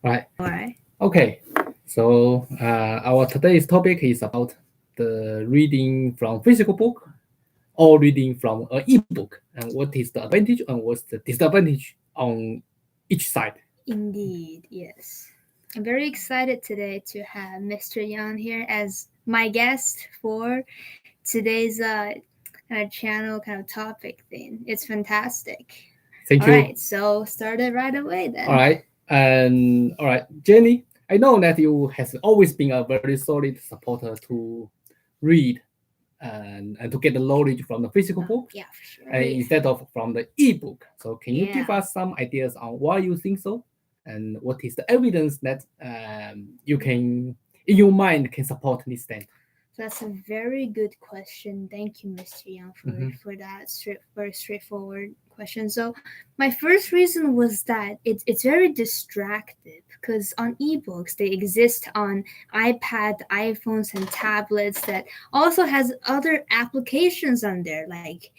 Right. All right. Okay. So our today's topic is about the reading from physical book or reading from an ebook, and what is the advantage and what's the disadvantage on each side. Indeed, yes. I'm very excited today to have Mr. Yang here as my guest for today's kind of channel kind of topic thing. It's fantastic. Thank All you. right, so start it right away then. All right. And all right, Jenny, I know that you has always been a very solid supporter to read and to get the knowledge from the physical book Yeah, for sure. instead of from the ebook. So can you give Yeah. us some ideas on why you think so, and what is the evidence that you can, in your mind, can support this stand? That's a very good question. Thank you, Mr. Yang, Mhm. for that very straightforward question. So, my first reason was that it's very distracted because on ebooks they exist on iPad, iPhones, and tablets that also has other applications on there like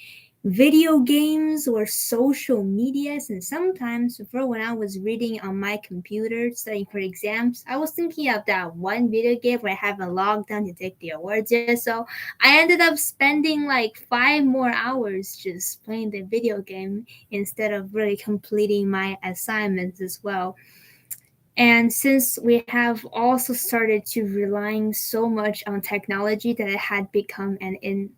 video games or social medias. And sometimes before, when I was reading on my computer studying for exams, I was thinking of that one video game where I haven't logged on to take the awards yet. So I ended up spending like 5 more hours just playing the video game instead of really completing my assignments as well. And since we have also started to relying so much on technology that it had become an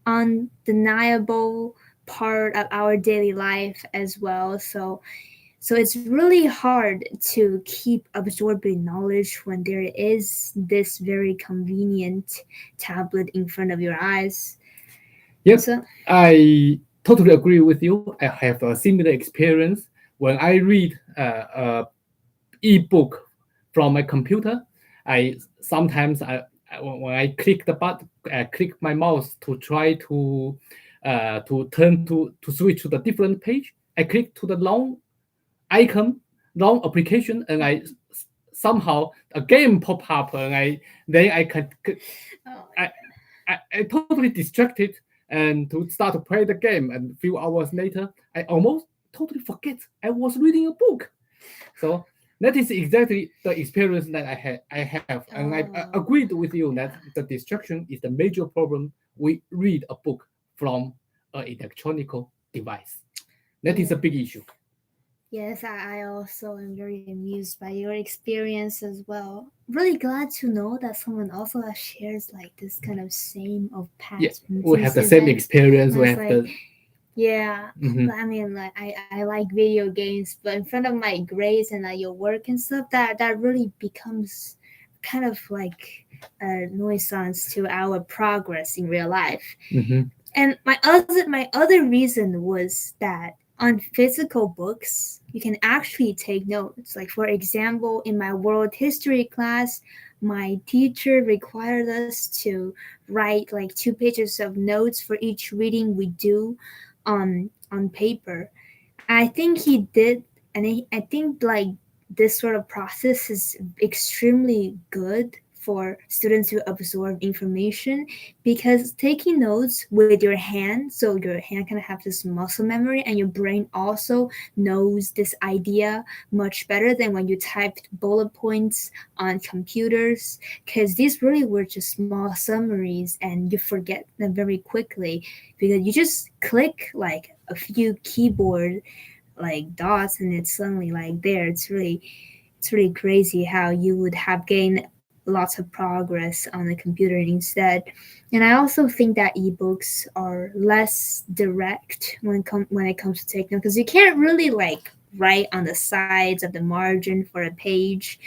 undeniable part of our daily life as well. So it's really hard to keep absorbing knowledge when there is this very convenient tablet in front of your eyes. Yep, So I totally agree with you. I have a similar experience when I read ebook from my computer. I sometimes when I click the button, click my mouse to try to turn to switch to the different page. I click to the long icon, long application, and somehow a game pop up, and I can oh, I totally distracted and to start to play the game. And a few hours later, I almost totally forget I was reading a book. So that is exactly the experience that I have, and I agreed with you that the distraction is the major problem. We read a book from an electronic device. That is a big issue. yes, I also am very amused by your experience as well. Really glad to know that someone also shares like this kind of same of Yeah, past we have the enthusiasm. same experience. We It's have like, the yeah, Mhm. I mean, like I like video games, but in front of my grades and like your work and stuff, that really becomes kind of like a nuisance to our progress in real life. Mhm. And my other reason was that on physical books you can actually take notes. Like for example, in my world history class, my teacher required us to write like 2 pages of notes for each reading we do on paper. I think he did, and I think like this sort of process is extremely good for students to absorb information because taking notes with your hand, so your hand kind of have this muscle memory, and your brain also knows this idea much better than when you typed bullet points on computers, because these really were just small summaries and you forget them very quickly because you just click like a few keyboard like dots and it's suddenly like there. It's really crazy how you would have gained lots of progress on the computer instead. And I also think that ebooks are less direct when it comes to taking, because you can't really like write on the sides of the margin for a page.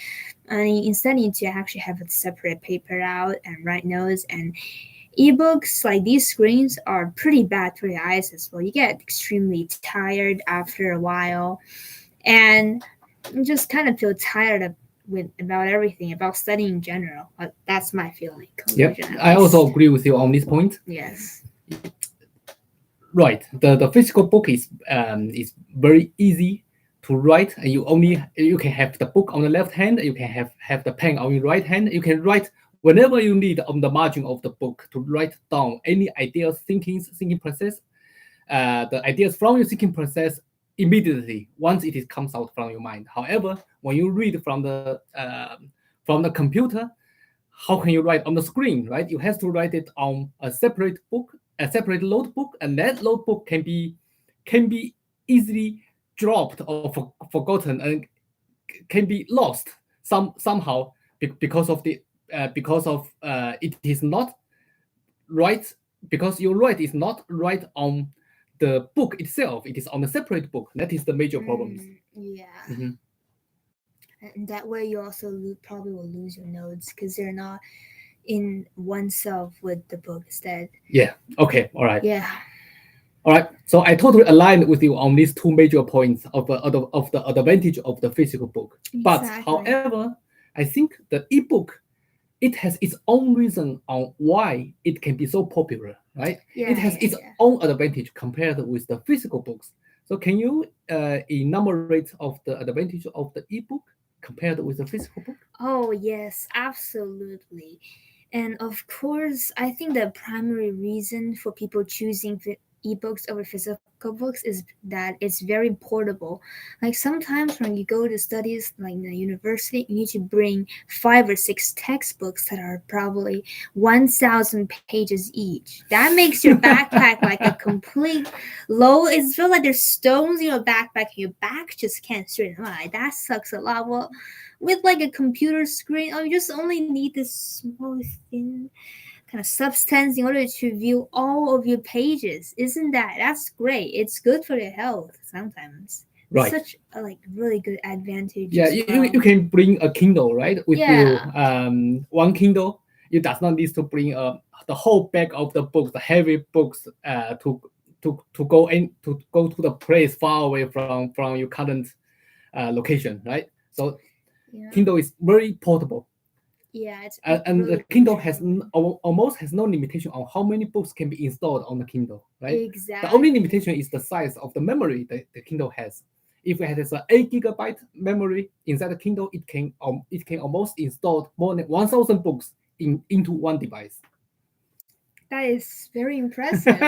And you instead need to actually have a separate paper out and write notes. And ebooks, like these screens, are pretty bad for your eyes as well. You get extremely tired after a while, and you just kind of feel tired of with about everything about studying in general. That's my feeling. Yep, Conclusion, at I also least. agree with you on this point. Yes. Right, the physical book is very easy to write, and you can have the book on the left hand, you can have the pen on your right hand. You can write whenever you need on the margin of the book to write down any ideas, thinking process. The ideas from your thinking process immediately once it is comes out from your mind. However, when you read from the computer, how can you write on the screen, right? You have to write it on a separate book, a separate notebook, and that notebook can be easily dropped or forgotten and can be lost somehow because of the because of it is not right, because your right is not right on the book itself. It is on a separate book. That is the major problems. Yeah. Mhm. And that way you also probably will lose your notes because they're not in oneself with the book instead. Yeah. Okay. All right. Yeah. All right. So I totally aligned with you on these two major points of the advantage of the physical book. But Exactly. however, I think the ebook, it has its own reason on why it can be so popular, right? Yeah, It has yeah, its yeah. own advantage compared with the physical books. So can you enumerate of the advantage of the ebook compared with the physical book? Oh, yes, absolutely. And of course, I think the primary reason for people choosing ebooks over physical books is that it's very portable. Like sometimes when you go to studies like in a university, you need to bring 5 or 6 textbooks that are probably 1,000 pages each. That makes your backpack like a complete low. It feels like there's stones in your backpack and your back just can't straighten out. That sucks a lot. Well, with like a computer screen, oh, you just only need this small thin kind of substance in order to view all of your pages. Isn't that's great? It's good for your health sometimes. It's Right. such a like really good advantage Yeah, as well. you can bring a Kindle, right, with you. Yeah. One Kindle, you does not need to bring the whole bag of the books, the heavy books, to go in to go to the place far away from your current location, right? So Yeah. Kindle is very portable, Yeah, it's and the really Kindle has portable. almost has no limitation on how many books can be installed on the Kindle, right? The only Exactly. limitation is the size of the memory that the Kindle has. If it has an 8 GB memory inside the Kindle, it can almost install more than 1,000 books into one device. That is very impressive.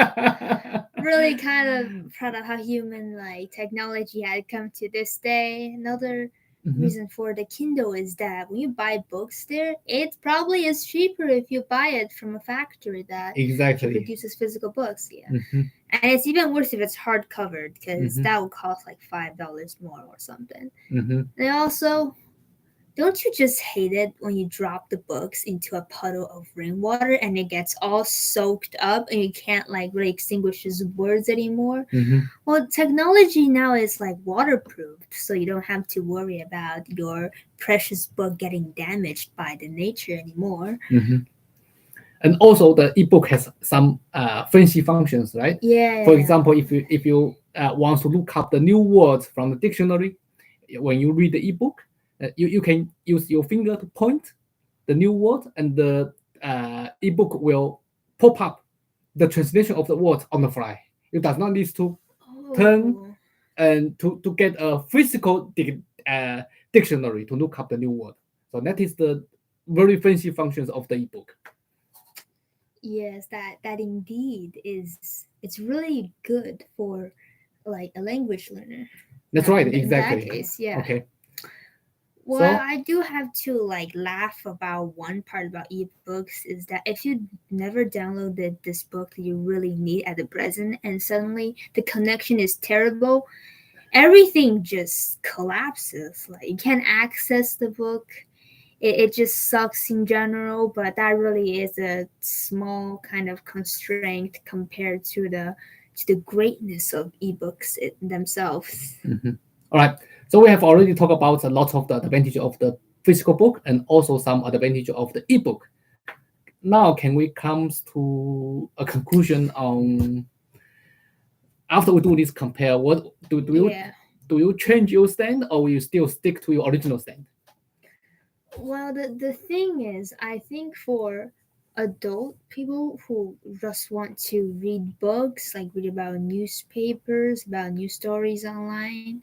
Really kind of proud of how human like technology had come to this day. Another Mhm. reason for the Kindle is that when you buy books there, it probably is cheaper if you buy it from a factory that Exactly. produces physical books. Yeah. Mhm. And it's even worse if it's hard covered because Mhm. that will cost like $5 more or something. Mhm. And also, don't you just hate it when you drop the books into a puddle of rainwater and it gets all soaked up and you can't like really extinguish those words anymore? Mhm. Well, technology now is like waterproofed, so you don't have to worry about your precious book getting damaged by the nature anymore. Mhm. And also the ebook has some fancy functions, right? Yeah, For yeah, yeah. example, if you want to look up the new words from the dictionary, when you read the ebook, you can use your finger to point the new word, and the ebook will pop up the translation of the word on the fly. You does not need to turn Oh, and to get a physical dictionary to look up the new word. So that is the very fancy functions of the ebook. yes, that indeed is. It's really good for like a language learner. That's Now, right, in that exactly. case, yeah. Okay. Well, So I do have to like laugh about one part about ebooks is that if you never downloaded this book that you really need at the present and suddenly the connection is terrible, everything just collapses. Like you can't access the book. It just sucks in general, but that really is a small kind of constraint compared to the greatness of ebooks themselves. mhm. All right. So we have already talked about a lot of the advantage of the physical book and also some advantage of the ebook. Now, can we come to a conclusion on after we do this compare? What Yeah. do you change your stand, or will you still stick to your original stand? Well, the thing is, I think for adult people who just want to read books, like read about newspapers, about news stories online,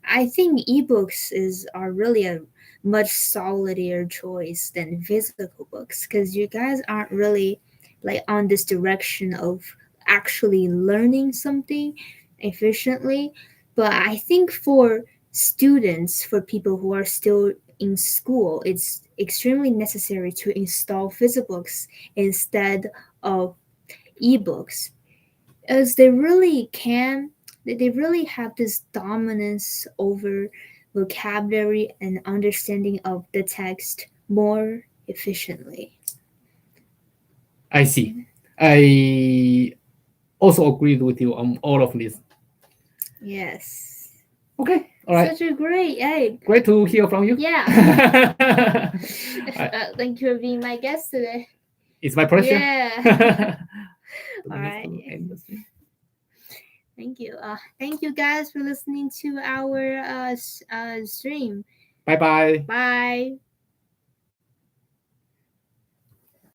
I think ebooks are really a much solider choice than physical books because you guys aren't really like on this direction of actually learning something efficiently. But I think for students, for people who are still in school, it's extremely necessary to install physical books instead of ebooks, as they really have this dominance over vocabulary and understanding of the text more efficiently. I see. I also agreed with you on all of this. Yes. Okay, all right. Such a great egg. Great to hear from you. Yeah. Alright, Thank you for being my guest today. it's my pleasure. Yeah. Do we All need right. to end the stream? Thank you. Thank you guys for listening to our stream. Bye bye. Bye.